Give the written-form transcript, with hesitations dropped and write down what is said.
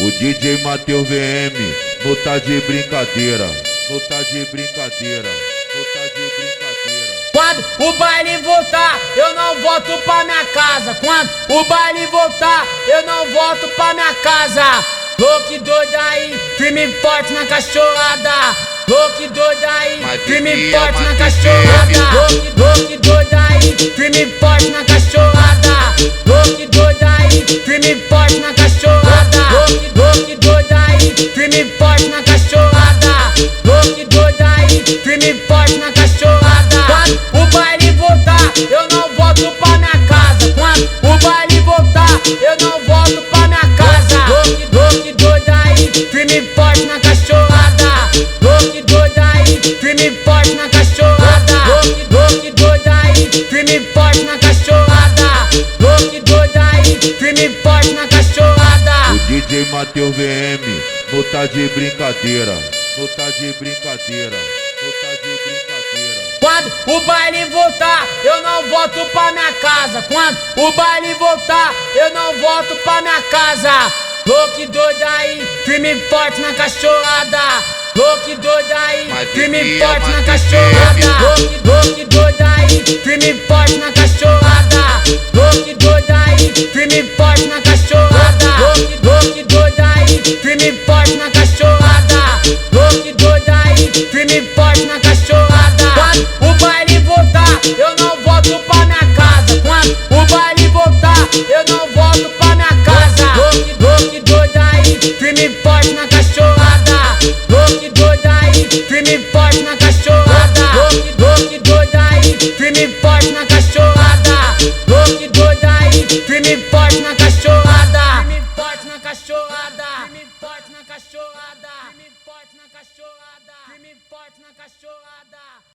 O DJ Matheus VM não tá de brincadeira, não tá de brincadeira, não tá de brincadeira. Quando o baile voltar, eu não volto pra minha casa. Quando o baile voltar, eu não volto pra minha casa. Louco e doido aí, firme e forte na cachorrada. Louco e doido aí, firme e forte na cachorrada. Louco e doido aí, firme e forte na cachorrada. Louco e doido aí, firme e forte na cachorrada. Louco e doido aí, firme e forte na cachorrada. Louco e doido aí, firme e forte na cachorrada. Quando o baile voltar, eu não volto pra minha casa. Quando o baile voltar, eu não volto pra minha casa. Louco e doido aí, firme e forte na cachorrada. Louco e doido aí, firme e forte na cachorrada. Louco e doido aí, firme e forte na cachorrada. Louco e doido aí, firme e forte na cachorrada. O DJ Matheus VM não tá de brincadeira, não tá de brincadeira, não tá de brincadeira. Quando o baile voltar, eu não volto pra minha casa. Quando o baile voltar, eu não volto pra minha casa. Louco e doido aí, firme e forte na cachorrada. Louco e doido aí, firme e forte na cachorrada. Louco e doido aí, firme e forte na cachorrada. Louco e doido aí, firme e forte na cachorrada. Louco e doido aí, firme e forte na cachorrada. Louco e doido aí, firme e forte na cachorrada. Quando o baile voltar, eu não volto pra minha casa. Quando o baile voltar, eu não volto pra minha casa. Louco e doido aí, firme e forte na cachorrada. Louco e doido aí, firme e forte na cachorrada. Louco e doido aí, firme e forte na cachorrada. Louco e doido aí, firme e forte na cachorrada. Firme e forte na cachorrada. Firme e forte na cachorrada. Firme e forte na cachorrada. Firme e forte na cachorrada.